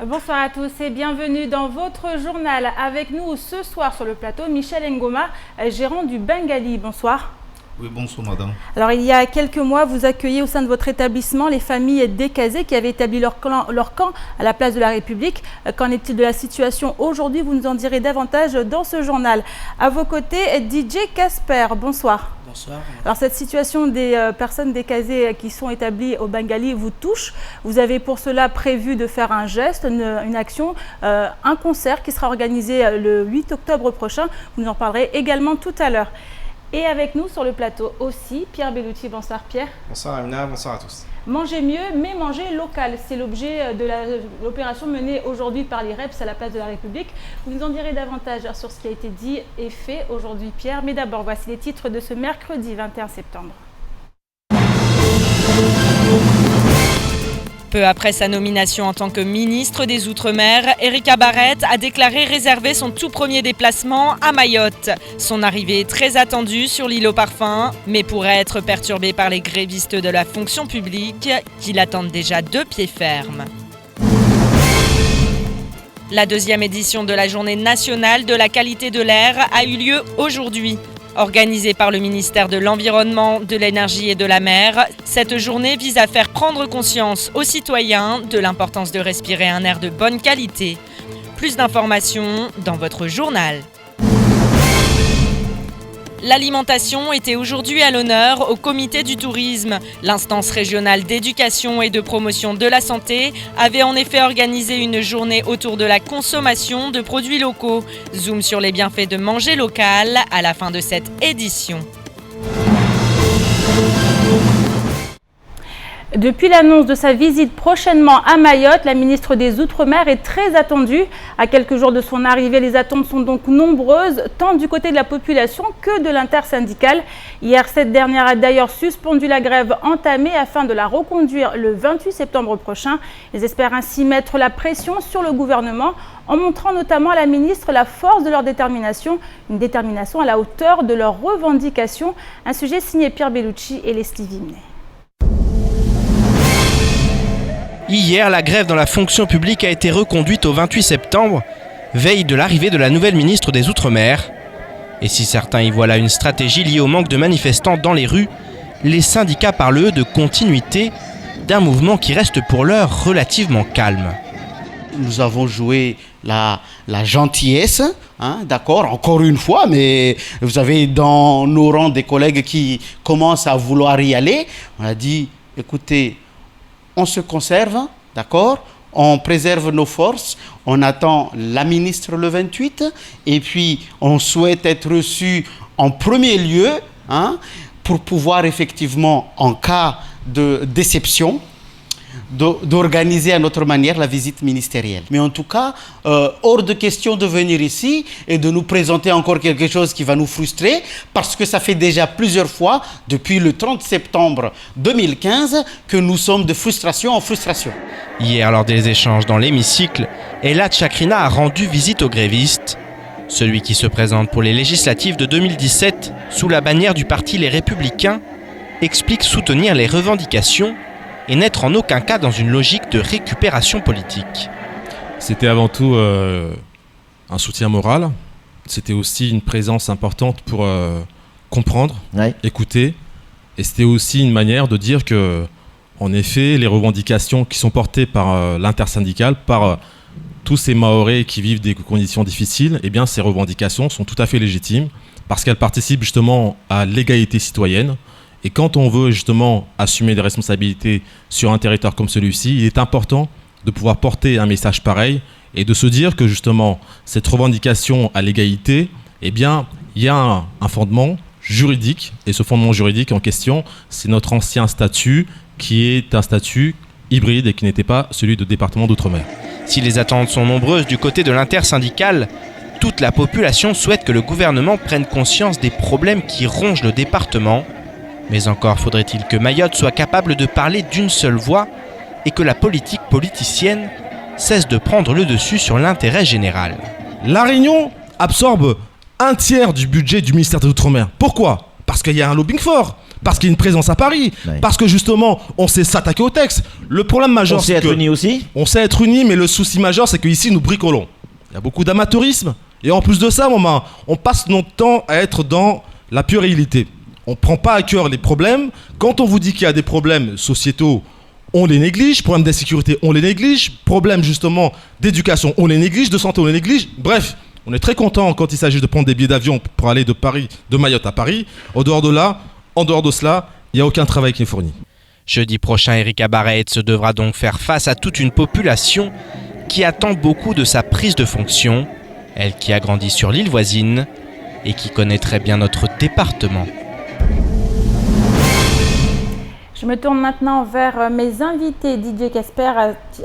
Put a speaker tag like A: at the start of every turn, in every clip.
A: Bonsoir à tous et bienvenue dans votre journal. Avec nous ce soir sur le plateau, Michel Ngoma, gérant du Bengali. Bonsoir.
B: Oui, bonsoir madame.
A: Alors il y a quelques mois, vous accueillez au sein de votre établissement les familles décasées qui avaient établi leur camp à la place de la République. Qu'en est-il de la situation aujourd'hui? Vous nous en direz davantage dans ce journal. À vos côtés, DJ Casper. Bonsoir.
C: Bonsoir.
A: Alors cette situation des personnes décasées qui sont établies au Bengali vous touche. Vous avez pour cela prévu de faire un geste, une action, un concert qui sera organisé le 8 octobre prochain. Vous nous en parlerez également tout à l'heure. Et avec nous sur le plateau aussi, Pierre Bellucci. Bonsoir Pierre.
D: Bonsoir Amina, bonsoir à tous.
A: Manger mieux, mais manger local. C'est l'objet de l'opération menée aujourd'hui par l'IREPS à la place de la République. Vous nous en direz davantage sur ce qui a été dit et fait aujourd'hui Pierre. Mais d'abord, voici les titres de ce mercredi 21 septembre.
E: Peu après sa nomination en tant que ministre des Outre-mer, Erika Barrett a déclaré réserver son tout premier déplacement à Mayotte. Son arrivée est très attendue sur l'île aux parfums, mais pourrait être perturbée par les grévistes de la fonction publique qui l'attendent déjà de pied ferme. La deuxième édition de la Journée nationale de la qualité de l'air a eu lieu aujourd'hui. Organisée par le ministère de l'Environnement, de l'Énergie et de la Mer, cette journée vise à faire prendre conscience aux citoyens de l'importance de respirer un air de bonne qualité. Plus d'informations dans votre journal. L'alimentation était aujourd'hui à l'honneur au comité du tourisme. L'instance régionale d'éducation et de promotion de la santé avait en effet organisé une journée autour de la consommation de produits locaux. Zoom sur les bienfaits de manger local à la fin de cette édition.
A: Depuis l'annonce de sa visite prochainement à Mayotte, la ministre des Outre-mer est très attendue. À quelques jours de son arrivée, les attentes sont donc nombreuses, tant du côté de la population que de l'intersyndicale. Hier, cette dernière a d'ailleurs suspendu la grève entamée afin de la reconduire le 28 septembre prochain. Ils espèrent ainsi mettre la pression sur le gouvernement en montrant notamment à la ministre la force de leur détermination, une détermination à la hauteur de leurs revendications. Un sujet signé Pierre Bellucci et Leslie Vimnet.
F: Hier, la grève dans la fonction publique a été reconduite au 28 septembre, veille de l'arrivée de la nouvelle ministre des Outre-mer. Et si certains y voient là une stratégie liée au manque de manifestants dans les rues, les syndicats parlent eux de continuité d'un mouvement qui reste pour l'heure relativement calme.
C: Nous avons joué la gentillesse, d'accord, encore une fois, mais vous avez dans nos rangs des collègues qui commencent à vouloir y aller. On a dit, écoutez, on se conserve, d'accord, on préserve nos forces, on attend la ministre le 28 et puis on souhaite être reçu en premier lieu pour pouvoir effectivement, en cas de déception, d'organiser à notre manière la visite ministérielle. Mais en tout cas, hors de question de venir ici et de nous présenter encore quelque chose qui va nous frustrer, parce que ça fait déjà plusieurs fois, depuis le 30 septembre 2015, que nous sommes de frustration en frustration.
F: Hier, lors des échanges dans l'hémicycle, Elad Chakrina a rendu visite aux grévistes. Celui qui se présente pour les législatives de 2017 sous la bannière du parti Les Républicains explique soutenir les revendications et n'être en aucun cas dans une logique de récupération politique.
G: C'était avant tout un soutien moral. C'était aussi une présence importante pour comprendre, écouter. Et c'était aussi une manière de dire que, en effet, les revendications qui sont portées par l'intersyndicale, par tous ces Mahorais qui vivent des conditions difficiles, eh bien, ces revendications sont tout à fait légitimes parce qu'elles participent justement à l'égalité citoyenne. Et quand on veut justement assumer des responsabilités sur un territoire comme celui-ci, il est important de pouvoir porter un message pareil et de se dire que justement cette revendication à l'égalité, eh bien, il y a un fondement juridique. Et ce fondement juridique en question, c'est notre ancien statut qui est un statut hybride et qui n'était pas celui de département d'outre-mer.
F: Si les attentes sont nombreuses du côté de l'intersyndicale, toute la population souhaite que le gouvernement prenne conscience des problèmes qui rongent le département. Mais encore faudrait-il que Mayotte soit capable de parler d'une seule voix et que la politique politicienne cesse de prendre le dessus sur l'intérêt général.
H: La Réunion absorbe un tiers du budget du ministère des Outre-mer. Pourquoi ? Parce qu'il y a un lobbying fort.
G: parce qu'il y a une présence à Paris, parce que justement, on sait s'attaquer au texte. Le problème majeur,
B: c'est être unis aussi.
G: On sait être unis, mais le souci majeur, c'est qu'ici, nous bricolons. Il y a beaucoup d'amateurisme. Et en plus de ça, maman, on passe notre temps à être dans la puérilité. On ne prend pas à cœur les problèmes. Quand on vous dit qu'il y a des problèmes sociétaux, on les néglige. Problèmes d'insécurité, on les néglige. Problèmes justement d'éducation, on les néglige. De santé, on les néglige. Bref, on est très content quand il s'agit de prendre des billets d'avion pour aller de Mayotte à Paris. En dehors de cela, il n'y a aucun travail qui est fourni.
F: Jeudi prochain, Erika Barrett se devra donc faire face à toute une population qui attend beaucoup de sa prise de fonction. Elle qui a grandi sur l'île voisine et qui connaît très bien notre département.
A: Je me tourne maintenant vers mes invités, DJ Casper,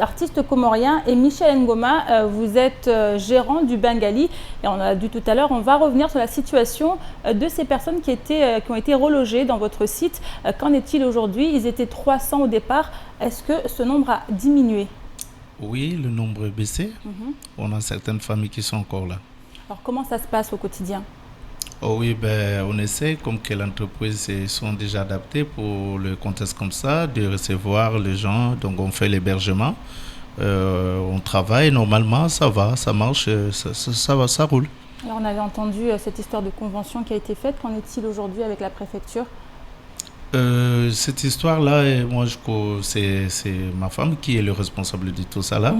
A: artiste comorien, et Michel Ngoma, vous êtes gérant du Bengali. Et on a dit tout à l'heure, on va revenir sur la situation de ces personnes qui ont été relogées dans votre site. Qu'en est-il aujourd'hui? Ils étaient 300 au départ. Est-ce que ce nombre a diminué?
D: Oui, le nombre est baissé. On a certaines familles qui sont encore là.
A: Alors comment ça se passe au quotidien?
D: Oh oui, on essaie, comme que l'entreprise sont déjà adaptées pour le contexte comme ça, de recevoir les gens. Donc on fait l'hébergement, on travaille, normalement ça va, ça marche, ça va, ça roule.
A: Alors on avait entendu cette histoire de convention qui a été faite. Qu'en est-il aujourd'hui avec la préfecture?
D: Cette histoire-là, moi, c'est ma femme qui est le responsable de tout ça là.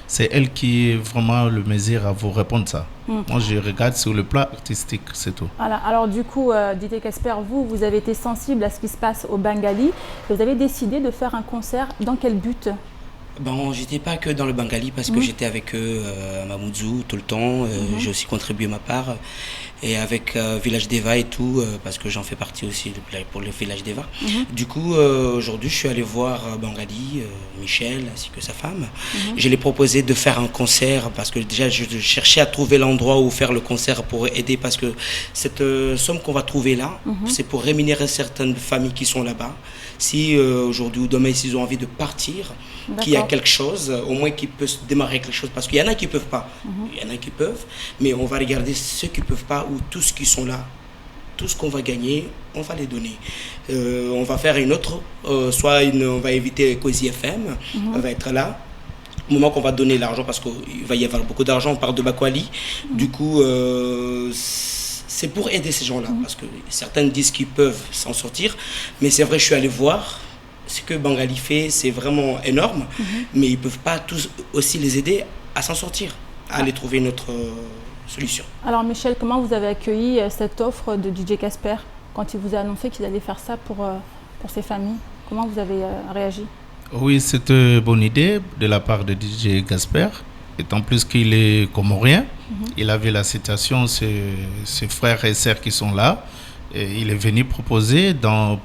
D: C'est elle qui est vraiment le mesure à vous répondre ça. Moi, je regarde sur le plan artistique, c'est tout.
A: Voilà. Alors du coup, DJ Casper, vous avez été sensible à ce qui se passe au Bengali. Vous avez décidé de faire un concert. Dans quel but?
H: Bon, j'étais pas que dans le Bengali parce que j'étais avec eux à Mamoudzou tout le temps. J'ai aussi contribué ma part. Et avec Village Deva et tout, parce que j'en fais partie aussi pour le Village Deva. Du coup, aujourd'hui, je suis allé voir Bengali, Michel, ainsi que sa femme. Je lui ai proposé de faire un concert parce que déjà, je cherchais à trouver l'endroit où faire le concert pour aider parce que cette somme qu'on va trouver là, c'est pour rémunérer certaines familles qui sont là-bas. Si aujourd'hui ou demain, s'ils ont envie de partir, qu'il y a quelque chose, au moins qu'ils peuvent démarrer quelque chose. Parce qu'il y en a qui ne peuvent pas, il y en a qui peuvent, mais on va regarder ceux qui ne peuvent pas ou tous qui sont là. Tout ce qu'on va gagner, on va les donner. On va faire une autre, on va éviter Cozy FM, on va être là. Au moment qu'on va donner l'argent, parce qu'il va y avoir beaucoup d'argent, on parle de Bakwali. Du coup, c'est pour aider ces gens-là, parce que certains disent qu'ils peuvent s'en sortir, mais c'est vrai, je suis allé voir. Ce que Bengali fait, c'est vraiment énorme, mais ils ne peuvent pas tous aussi les aider à s'en sortir, à aller trouver une autre solution. Alors
A: Michel, comment vous avez accueilli cette offre de DJ Casper quand il vous a annoncé qu'il allait faire ça pour ces familles? Comment vous avez réagi?
D: Oui, c'est une bonne idée de la part de DJ Casper, étant plus qu'il est comorien. Il avait la situation, ses frères et sœurs qui sont là. Et il est venu proposer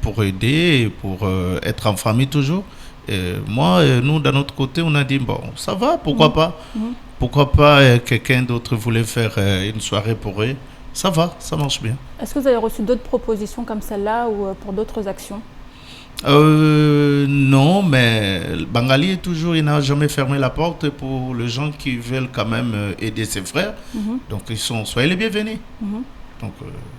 D: pour aider, pour être en famille toujours. Et moi, nous, d'un autre côté, on a dit, bon, ça va, pourquoi pas? Pourquoi pas quelqu'un d'autre voulait faire une soirée pour eux? Ça va, ça marche bien.
A: Est-ce que vous avez reçu d'autres propositions comme celle-là ou pour d'autres actions?
D: Non, mais Bengali il n'a jamais fermé la porte pour les gens qui veulent quand même aider ses frères. Donc, soyez les bienvenus. Donc,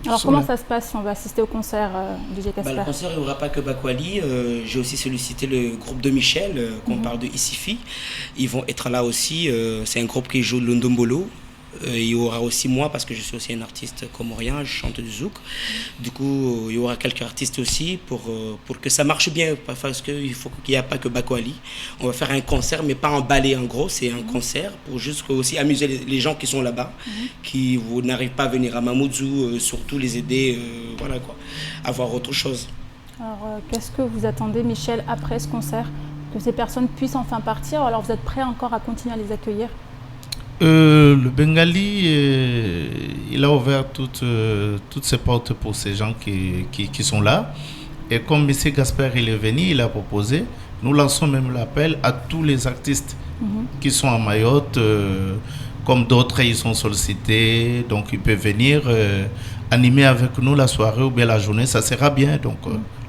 A: alors comment ça se passe si on va assister au concert DJ Casper?
H: Le concert, il n'y aura pas que Bakwali. J'ai aussi sollicité le groupe de Michel, qu'on parle de Isifi. Ils vont être là aussi. C'est un groupe qui joue le Ndombolo. Il y aura aussi moi, parce que je suis aussi un artiste comorien, je chante du zouk. Du coup, il y aura quelques artistes aussi pour que ça marche bien, parce qu'il faut qu'il n'y ait pas que Bakwali. On va faire un concert, mais pas un ballet en gros, c'est un concert pour juste aussi amuser les gens qui sont là-bas, qui n'arrivent pas à venir à Mamoudzou, surtout les aider, voilà quoi, à voir autre chose.
A: Alors, qu'est-ce que vous attendez, Michel, après ce concert? Que ces personnes puissent enfin partir, ou alors vous êtes prêt encore à continuer à les accueillir?
D: Le Bengali, il a ouvert toutes ses portes pour ces gens qui sont là. Et comme M. Casper il est venu, il a proposé, nous lançons même l'appel à tous les artistes qui sont à Mayotte, comme d'autres, ils sont sollicités, donc ils peuvent venir animer avec nous la soirée ou bien la journée, ça sera bien. Donc,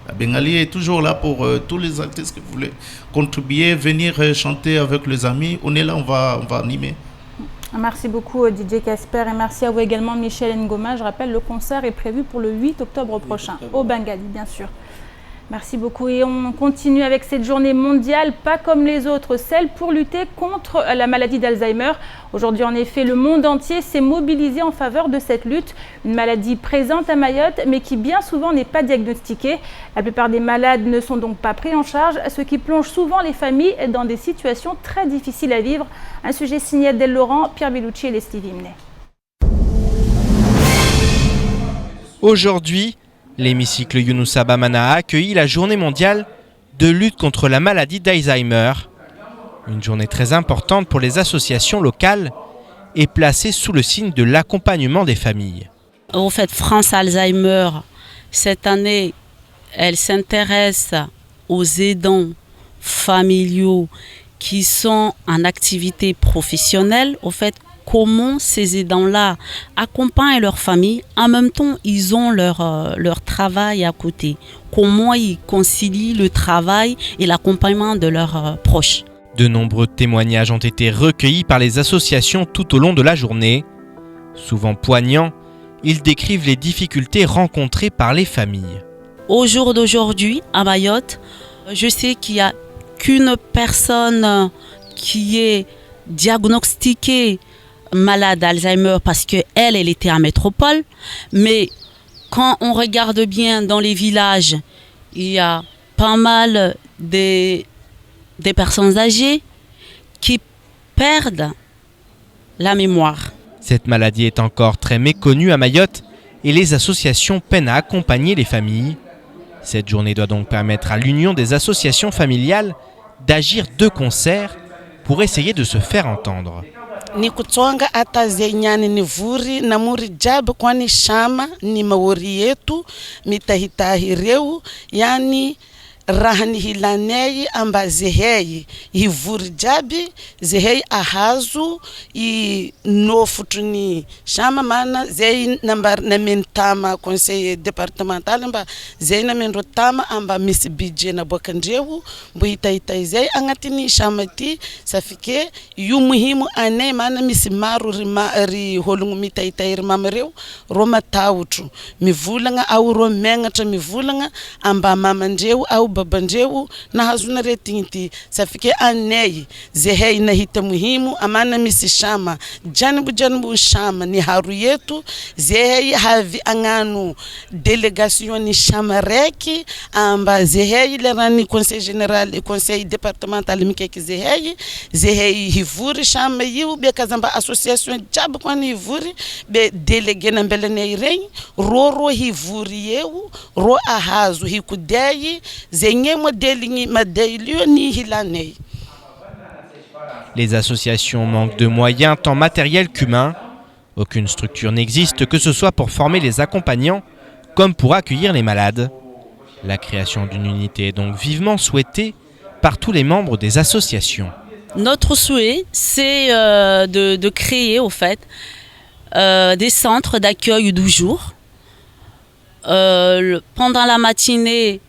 D: la Bengali est toujours là pour tous les artistes qui voulaient contribuer, venir chanter avec les amis. On est là, on va animer.
A: Merci beaucoup DJ Casper et merci à vous également Michel Ngoma. Je rappelle, le concert est prévu pour le 8 octobre prochain, au Bengali bien sûr. Merci beaucoup et on continue avec cette journée mondiale, pas comme les autres, celle pour lutter contre la maladie d'Alzheimer. Aujourd'hui en effet, le monde entier s'est mobilisé en faveur de cette lutte. Une maladie présente à Mayotte mais qui bien souvent n'est pas diagnostiquée. La plupart des malades ne sont donc pas pris en charge, ce qui plonge souvent les familles dans des situations très difficiles à vivre. Un sujet signé Adèle Laurent, Pierre Bellucci et Leslie Vimnet.
F: Aujourd'hui, l'hémicycle Younoussa Bamana a accueilli la journée mondiale de lutte contre la maladie d'Alzheimer. Une journée très importante pour les associations locales et placée sous le signe de l'accompagnement des familles.
B: En fait, France Alzheimer, cette année, elle s'intéresse aux aidants familiaux qui sont en activité professionnelle. Au fait, comment ces aidants-là accompagnent leur famille, en même temps ils ont leur travail à côté. Comment ils concilient le travail et l'accompagnement de leurs proches.
F: De nombreux témoignages ont été recueillis par les associations tout au long de la journée. Souvent poignants, ils décrivent les difficultés rencontrées par les familles.
B: Au jour d'aujourd'hui, à Mayotte, je sais qu'il n'y a qu'une personne qui est diagnostiquée malade d'Alzheimer parce qu'elle était en métropole. Mais quand on regarde bien dans les villages, il y a pas mal des personnes âgées qui perdent la mémoire.
F: Cette maladie est encore très méconnue à Mayotte et les associations peinent à accompagner les familles. Cette journée doit donc permettre à l'Union des associations familiales d'agir de concert pour essayer de se faire entendre.
I: Ni kutsonga hata zenyani ni vuri na muri jab kwani shama ni maori yetu mitahitahireu yani rahani hilanei amba zehei hivuri jabi zehei ahazu I nofutuni shama mana zei nambar na mentama conseil départemental amba zei na menrotama amba misibije na bokandrewu mbuhitaita zei angatini shamati safike yu muhimu ane mana misimaru ri holungu mitaita irmamreu roma tawutu mivulanga au romengatra mivulanga amba mamandreu au babandreu na hazuna retinti safike anei zehei na hita muhimu amana misishama janibu shama ni haru yetu zehei havi anganu delegation ni shama reki amba zehei lerani conseil général et conseil départemental mikeki zehei hivuri shama yiu be kazamba association jab kwani hivuri be delege na mbele neirei roro hivuri yeu ro ahazu hikudei zenye modeli madelio ni hilanei.
F: Les associations manquent de moyens tant matériels qu'humains. Aucune structure n'existe, que ce soit pour former les accompagnants comme pour accueillir les malades. La création d'une unité est donc vivement souhaitée par tous les membres des associations.
B: Notre souhait, c'est de créer au fait des centres d'accueil du jour. Pendant la matinée,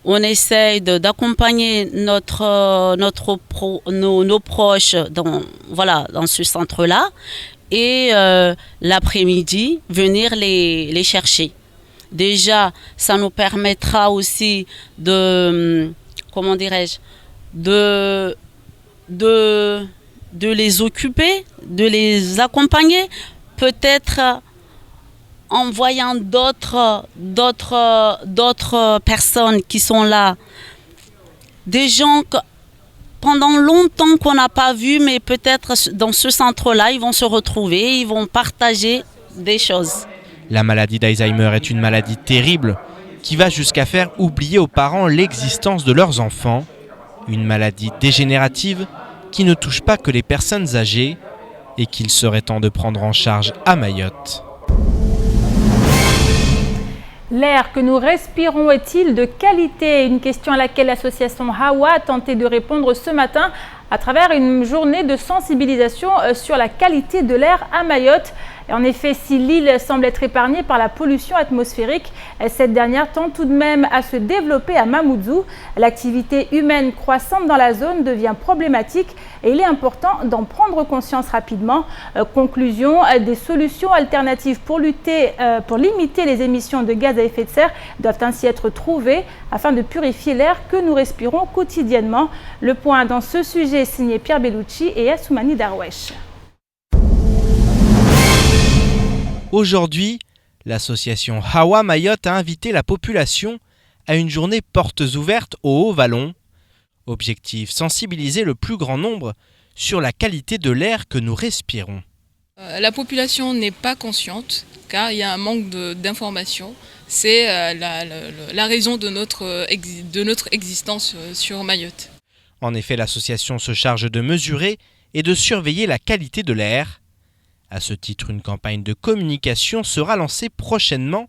B: on essaye d'accompagner nos proches dans ce centre-là et l'après-midi, venir les chercher. Déjà, ça nous permettra aussi de les occuper, de les accompagner, peut-être en voyant d'autres personnes qui sont là, des gens que pendant longtemps qu'on n'a pas vu, mais peut-être dans ce centre-là, ils vont se retrouver, ils vont partager des choses.
F: La maladie d'Alzheimer est une maladie terrible qui va jusqu'à faire oublier aux parents l'existence de leurs enfants. Une maladie dégénérative qui ne touche pas que les personnes âgées et qu'il serait temps de prendre en charge à Mayotte.
A: L'air que nous respirons est-il de qualité? Une question à laquelle l'association Hawa a tenté de répondre ce matin à travers une journée de sensibilisation sur la qualité de l'air à Mayotte. Et en effet, si l'île semble être épargnée par la pollution atmosphérique, cette dernière tend tout de même à se développer à Mamoudzou. L'activité humaine croissante dans la zone devient problématique et il est important d'en prendre conscience rapidement. Conclusion, des solutions alternatives pour limiter les émissions de gaz à effet de serre doivent ainsi être trouvées afin de purifier l'air que nous respirons quotidiennement. Le point dans ce sujet est signé Pierre Bellucci et Assoumani Darwesh.
F: Aujourd'hui, l'association Hawa Mayotte a invité la population à une journée portes ouvertes au Haut-Vallon. Objectif, sensibiliser le plus grand nombre sur la qualité de l'air que nous respirons.
J: La population n'est pas consciente car il y a un manque d'informations. C'est la raison de notre existence sur Mayotte.
F: En effet, l'association se charge de mesurer et de surveiller la qualité de l'air. À ce titre, une campagne de communication sera lancée prochainement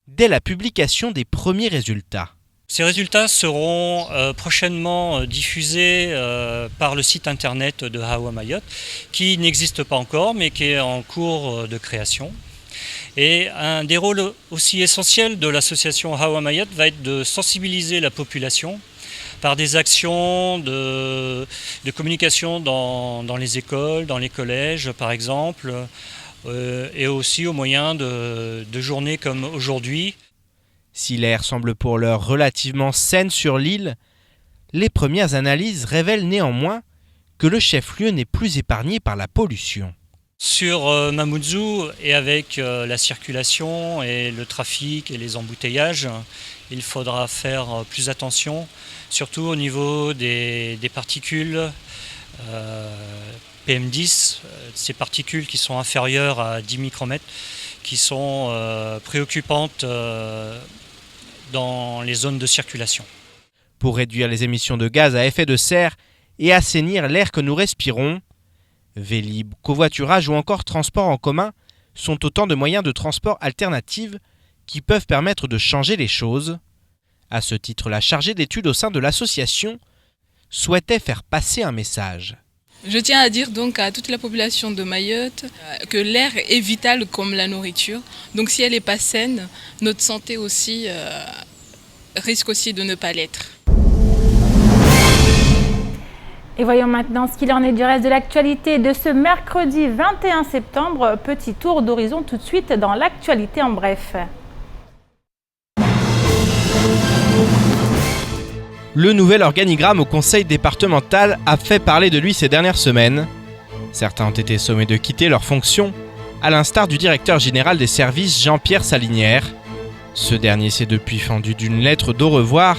F: dès la publication des premiers résultats.
K: Ces résultats seront prochainement diffusés par le site internet de Hawa Mayotte, qui n'existe pas encore mais qui est en cours de création. Et un des rôles aussi essentiels de l'association Hawa Mayotte va être de sensibiliser la population par des actions de communication dans les écoles, dans les collèges par exemple, et aussi au moyen de journées comme aujourd'hui.
F: Si l'air semble pour l'heure relativement sain sur l'île, les premières analyses révèlent néanmoins que le chef-lieu n'est plus épargné par la pollution.
K: Sur Mamoudzou et avec la circulation et le trafic et les embouteillages, il faudra faire plus attention, surtout au niveau des particules PM10, ces particules qui sont inférieures à 10 micromètres, qui sont préoccupantes dans les zones de circulation.
F: Pour réduire les émissions de gaz à effet de serre et assainir l'air que nous respirons, Vélib, covoiturage ou encore transport en commun sont autant de moyens de transport alternatifs qui peuvent permettre de changer les choses. À ce titre, la chargée d'études au sein de l'association souhaitait faire passer un message.
J: Je tiens à dire donc à toute la population de Mayotte que l'air est vital comme la nourriture. Donc si elle n'est pas saine, notre santé aussi risque aussi de ne pas l'être.
A: Et voyons maintenant ce qu'il en est du reste de l'actualité de ce mercredi 21 septembre. Petit tour d'horizon tout de suite dans l'actualité en bref.
F: Le nouvel organigramme au conseil départemental a fait parler de lui ces dernières semaines. Certains ont été sommés de quitter leurs fonctions, à l'instar du directeur général des services Jean-Pierre Salinière. Ce dernier s'est depuis fendu d'une lettre d'au revoir,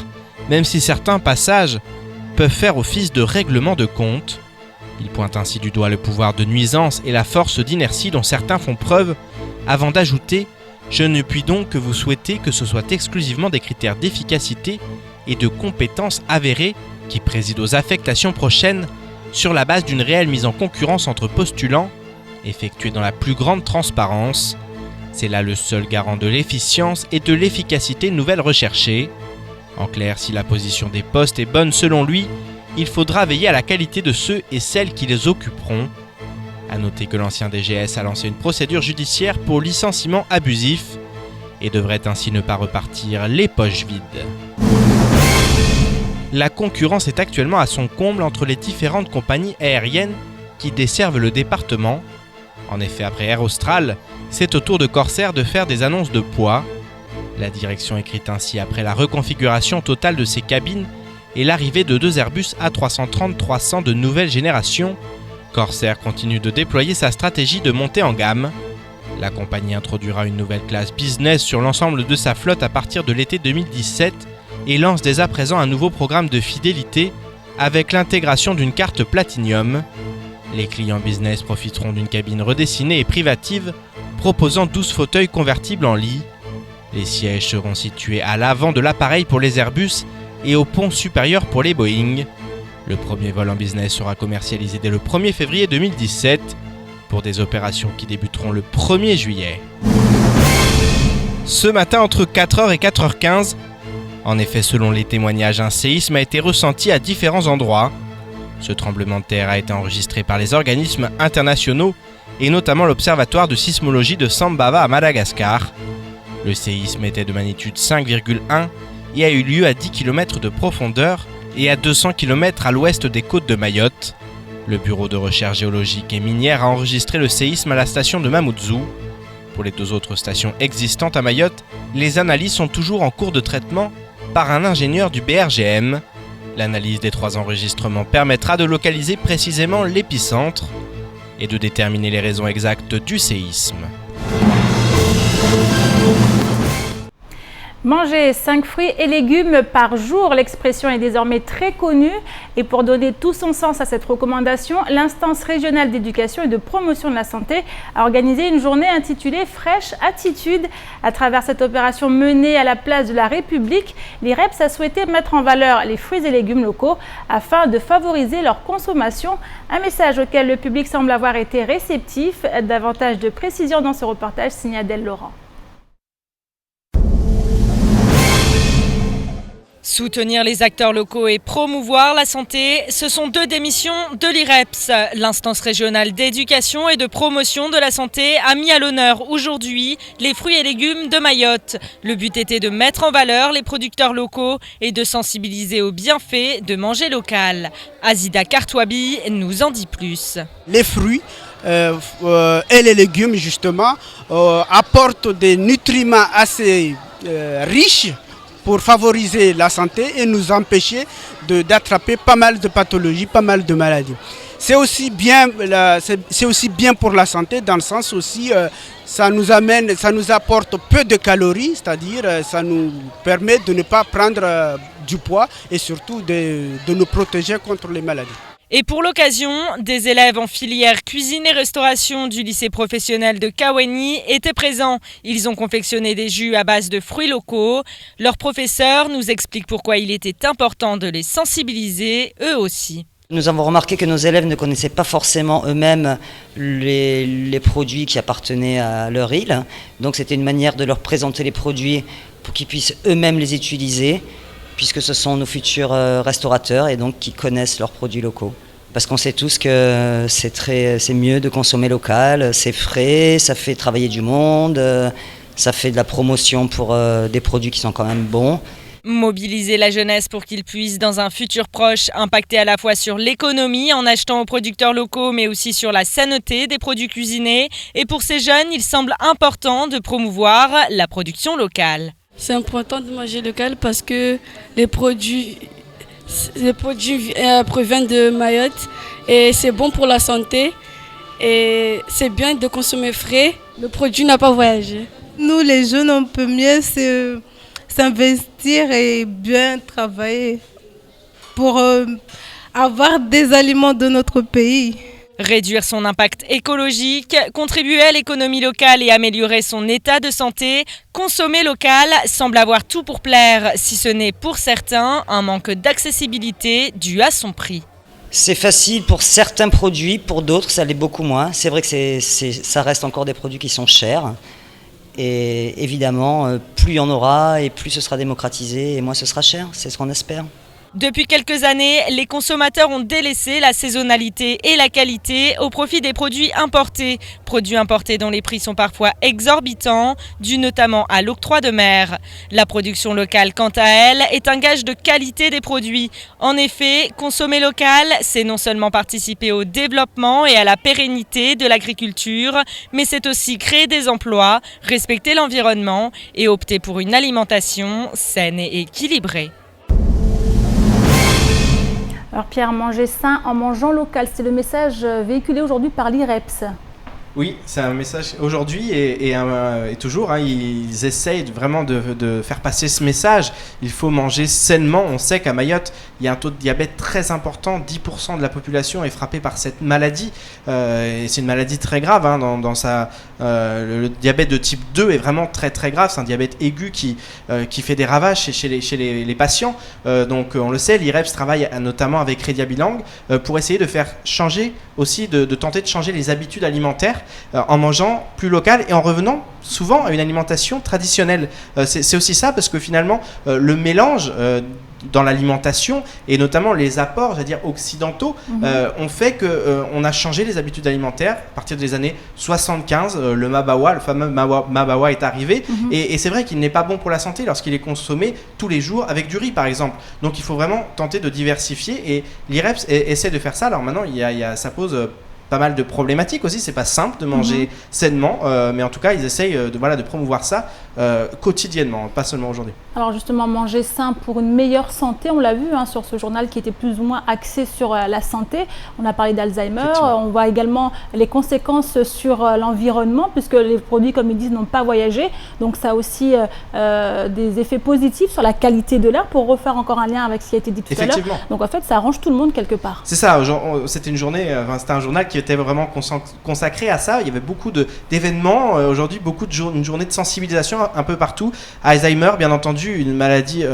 F: même si certains passages peuvent faire office de règlement de compte. Il pointe ainsi du doigt le pouvoir de nuisance et la force d'inertie dont certains font preuve, avant d'ajouter « Je ne puis donc que vous souhaiter que ce soit exclusivement des critères d'efficacité et de compétences avérées qui président aux affectations prochaines sur la base d'une réelle mise en concurrence entre postulants, effectuée dans la plus grande transparence. C'est là le seul garant de l'efficience et de l'efficacité nouvelle recherchée. En clair, si la position des postes est bonne selon lui, il faudra veiller à la qualité de ceux et celles qui les occuperont. A noter que l'ancien DGS a lancé une procédure judiciaire pour licenciement abusif et devrait ainsi ne pas repartir les poches vides. La concurrence est actuellement à son comble entre les différentes compagnies aériennes qui desservent le département. En effet, après Air Austral, c'est au tour de Corsair de faire des annonces de poids. La direction écrit ainsi après la reconfiguration totale de ses cabines et l'arrivée de 2 Airbus A330-300 de nouvelle génération. Corsair continue de déployer sa stratégie de montée en gamme. La compagnie introduira une nouvelle classe business sur l'ensemble de sa flotte à partir de l'été 2017 et lance dès à présent un nouveau programme de fidélité avec l'intégration d'une carte Platinum. Les clients business profiteront d'une cabine redessinée et privative proposant 12 fauteuils convertibles en lit. Les sièges seront situés à l'avant de l'appareil pour les Airbus et au pont supérieur pour les Boeing. Le premier vol en business sera commercialisé dès le 1er février 2017 pour des opérations qui débuteront le 1er juillet. Ce matin entre 4h et 4h15, en effet selon les témoignages, un séisme a été ressenti à différents endroits. Ce tremblement de terre a été enregistré par les organismes internationaux et notamment l'observatoire de sismologie de Sambava à Madagascar. Le séisme était de magnitude 5,1 et a eu lieu à 10 km de profondeur et à 200 km à l'ouest des côtes de Mayotte. Le Bureau de recherche géologique et minière a enregistré le séisme à la station de Mamoudzou. Pour les 2 autres stations existantes à Mayotte, les analyses sont toujours en cours de traitement par un ingénieur du BRGM. L'analyse des 3 enregistrements permettra de localiser précisément l'épicentre et de déterminer les raisons exactes du séisme.
A: Manger 5 fruits et légumes par jour, l'expression est désormais très connue et pour donner tout son sens à cette recommandation, l'instance régionale d'éducation et de promotion de la santé a organisé une journée intitulée Fraîche Attitude. À travers cette opération menée à la place de la République, l'IREPS a souhaité mettre en valeur les fruits et légumes locaux afin de favoriser leur consommation, un message auquel le public semble avoir été réceptif. Davantage de précisions dans ce reportage signé Adèle Laurent.
E: Soutenir les acteurs locaux et promouvoir la santé, ce sont 2 des missions de l'IREPS. L'instance régionale d'éducation et de promotion de la santé a mis à l'honneur aujourd'hui les fruits et légumes de Mayotte. Le but était de mettre en valeur les producteurs locaux et de sensibiliser aux bienfaits de manger local. Azida Kartouabi nous en dit plus.
L: Les fruits et les légumes justement apportent des nutriments assez riches pour favoriser la santé et nous empêcher d'attraper pas mal de pathologies, pas mal de maladies. C'est aussi bien pour la santé dans le sens aussi ça nous apporte peu de calories, c'est-à-dire ça nous permet de ne pas prendre du poids et surtout de nous protéger contre les maladies.
E: Et pour l'occasion, des élèves en filière cuisine et restauration du lycée professionnel de Kaweni étaient présents. Ils ont confectionné des jus à base de fruits locaux. Leur professeur nous explique pourquoi il était important de les sensibiliser eux aussi.
M: Nous avons remarqué que nos élèves ne connaissaient pas forcément eux-mêmes les produits qui appartenaient à leur île. Donc c'était une manière de leur présenter les produits pour qu'ils puissent eux-mêmes les utiliser, puisque ce sont nos futurs restaurateurs et donc qui connaissent leurs produits locaux. Parce qu'on sait tous que c'est mieux de consommer local, c'est frais, ça fait travailler du monde, ça fait de la promotion pour des produits qui sont quand même bons.
E: Mobiliser la jeunesse pour qu'ils puissent, dans un futur proche, impacter à la fois sur l'économie en achetant aux producteurs locaux, mais aussi sur la sainteté des produits cuisinés. Et pour ces jeunes, il semble important de promouvoir la production locale.
N: C'est important de manger local parce que les produits proviennent de Mayotte et c'est bon pour la santé et c'est bien de consommer frais. Le produit n'a pas voyagé.
O: Nous les jeunes, on peut mieux s'investir et bien travailler pour avoir des aliments de notre pays.
E: Réduire son impact écologique, contribuer à l'économie locale et améliorer son état de santé, consommer local semble avoir tout pour plaire, si ce n'est pour certains un manque d'accessibilité dû à son prix.
M: C'est facile pour certains produits, pour d'autres ça l'est beaucoup moins. C'est vrai que ça reste encore des produits qui sont chers. Et évidemment, plus il y en aura et plus ce sera démocratisé et moins ce sera cher, c'est ce qu'on espère.
E: Depuis quelques années, les consommateurs ont délaissé la saisonnalité et la qualité au profit des produits importés. Produits importés dont les prix sont parfois exorbitants, dus notamment à l'octroi de mer. La production locale, quant à elle, est un gage de qualité des produits. En effet, consommer local, c'est non seulement participer au développement et à la pérennité de l'agriculture, mais c'est aussi créer des emplois, respecter l'environnement et opter pour une alimentation saine et équilibrée.
A: Alors Pierre, manger sain en mangeant local, c'est le message véhiculé aujourd'hui par l'IREPS.
F: Oui, c'est un message aujourd'hui et toujours, ils essayent vraiment de faire passer ce message. Il faut manger sainement. On sait qu'à Mayotte, il y a un taux de diabète très important. 10% de la population est frappée par cette maladie. Et c'est une maladie très grave. Le diabète de type 2 est vraiment très très grave. C'est un diabète aigu qui fait des ravages chez les patients. Donc on le sait, l'IREPS travaille notamment avec Redia Bilang pour essayer de faire changer aussi, de tenter de changer les habitudes alimentaires en mangeant plus local et en revenant souvent à une alimentation traditionnelle. C'est aussi ça parce que finalement le mélange dans l'alimentation, et notamment les apports, c'est-à-dire occidentaux, ont fait qu'on a changé les habitudes alimentaires. À partir des années 75, le mabawa, le fameux mabawa est arrivé, et c'est vrai qu'il n'est pas bon pour la santé lorsqu'il est consommé tous les jours avec du riz, par exemple. Donc il faut vraiment tenter de diversifier, et l'IREPS essaie de faire ça. Alors maintenant, ça pose pas mal de problématiques aussi, c'est pas simple de manger sainement, mais en tout cas ils essayent de promouvoir ça quotidiennement, pas seulement aujourd'hui.
A: Alors justement, manger sain pour une meilleure santé, on l'a vu sur ce journal qui était plus ou moins axé sur la santé. On a parlé d'Alzheimer, on voit également les conséquences sur l'environnement, puisque les produits, comme ils disent, n'ont pas voyagé. Donc ça a aussi des effets positifs sur la qualité de l'air, pour refaire encore un lien avec ce qui a été dit tout à l'heure. Donc en fait, ça arrange tout le monde quelque part. C'est ça,
F: c'était une journée, c'était un journal qui était vraiment consacré à ça. Il y avait beaucoup d'événements, aujourd'hui une journée de sensibilisation un peu partout. Alzheimer, bien entendu, une maladie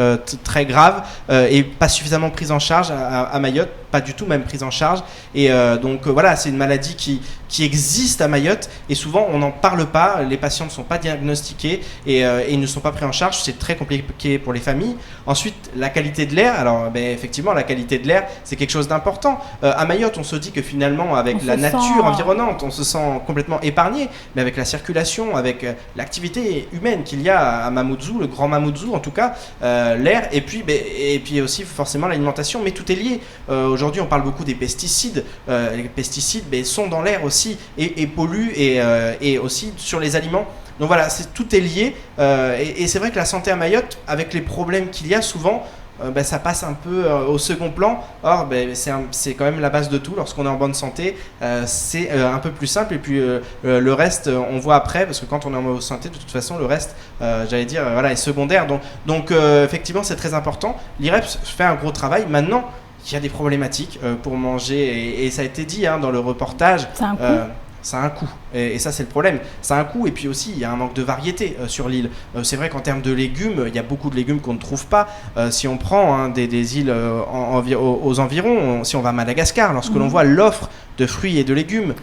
F: très grave et pas suffisamment prise en charge à Mayotte, pas du tout même prise en charge. Et donc voilà, c'est une maladie qui existe à Mayotte, et souvent on n'en parle pas, les patients ne sont pas diagnostiqués et ils ne sont pas pris en charge, c'est très compliqué pour les familles. Ensuite, la qualité de l'air, alors effectivement la qualité de l'air c'est quelque chose d'important. À Mayotte, on se dit que finalement avec la nature environnante, on se sent complètement épargné, mais avec la circulation, avec l'activité humaine qu'il y a à Mamoudzou, le grand Mamoudzou en tout cas, l'air, et puis aussi forcément l'alimentation, mais tout est lié. Aujourd'hui on parle beaucoup des pesticides, les pesticides sont dans l'air aussi, et polluent, et aussi sur les aliments. Donc voilà, tout est lié, et c'est vrai que la santé à Mayotte, avec les problèmes qu'il y a souvent, ça passe un peu au second plan. Or, c'est quand même la base de tout. Lorsqu'on est en bonne santé, c'est un peu plus simple, et puis le reste, on voit après, parce que quand on est en bonne santé, de toute façon, le reste, est secondaire. Donc effectivement, c'est très important. L'IREPS fait un gros travail. Maintenant, il y a des problématiques pour manger, et ça a été dit dans le reportage. C'est un coût. Ça a un coût, et ça c'est le problème, ça a un coût, et puis aussi il y a un manque de variété sur l'île. C'est vrai qu'en termes de légumes, il y a beaucoup de légumes qu'on ne trouve pas. Si on prend des îles aux environs, si on va à Madagascar, lorsque l'on voit l'offre de fruits et de légumes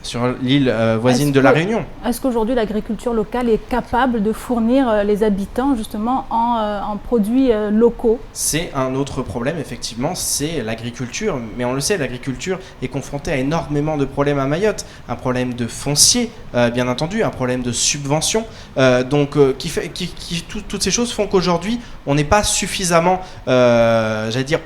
F: sur l'île voisine de La Réunion. Est-ce qu'aujourd'hui l'agriculture locale est capable de fournir les habitants justement en produits locaux? C'est un autre problème, effectivement, c'est l'agriculture. Mais on le sait, l'agriculture est confrontée à énormément de problèmes à Mayotte. Un problème de foncier, bien entendu, un problème de subvention. Toutes ces choses font qu'aujourd'hui, on n'est pas suffisamment,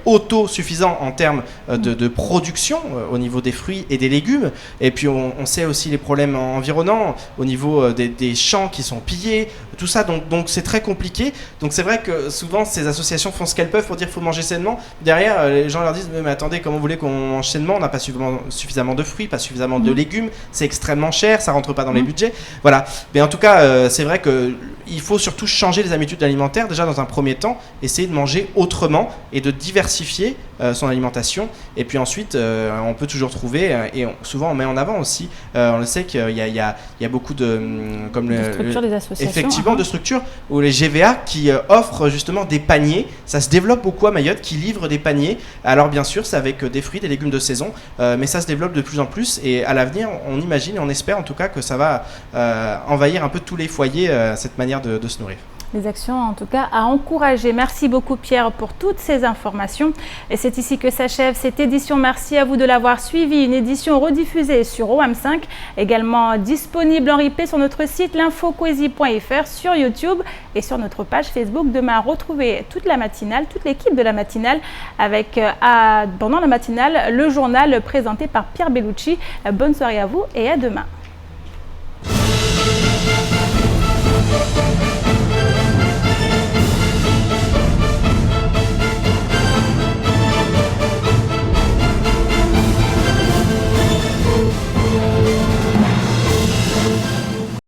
F: autosuffisant en termes de production au niveau des fruits et des légumes. Et puis on sait aussi les problèmes environnants au niveau des champs qui sont pillés, tout ça, donc c'est très compliqué. Donc c'est vrai que souvent ces associations font ce qu'elles peuvent pour dire qu'il faut manger sainement. Derrière, les gens leur disent mais attendez, comment vous voulez qu'on mange sainement? On n'a pas suffisamment de fruits, pas suffisamment de légumes, c'est extrêmement cher, ça rentre pas dans les budgets. Voilà. Mais en tout cas, c'est vrai qu'il faut surtout changer les habitudes alimentaires. Déjà dans un premier temps, essayer de manger autrement et de diversifier son alimentation. Et puis ensuite, on peut toujours trouver, souvent on met en avant aussi, on le sait qu'il y a beaucoup de structures, des associations, effectivement, de structures où les GVA qui offrent justement des paniers. Ça se développe beaucoup à Mayotte, qui livrent des paniers. Alors bien sûr, c'est avec des fruits, des légumes de saison, mais ça se développe de plus en plus, et à l'avenir, on imagine et on espère en tout cas que ça va envahir un peu tous les foyers, cette manière de se nourrir. Des actions en tout cas à encourager. Merci beaucoup Pierre pour toutes ces informations. Et c'est ici que s'achève cette édition. Merci à vous de l'avoir suivi. Une édition rediffusée sur OM5, également disponible en replay sur notre site l'infocoesie.fr, sur YouTube et sur notre page Facebook. Demain, retrouvez toute la matinale, toute l'équipe de la matinale avec pendant la matinale le journal présenté par Pierre Bellucci. Bonne soirée à vous et à demain.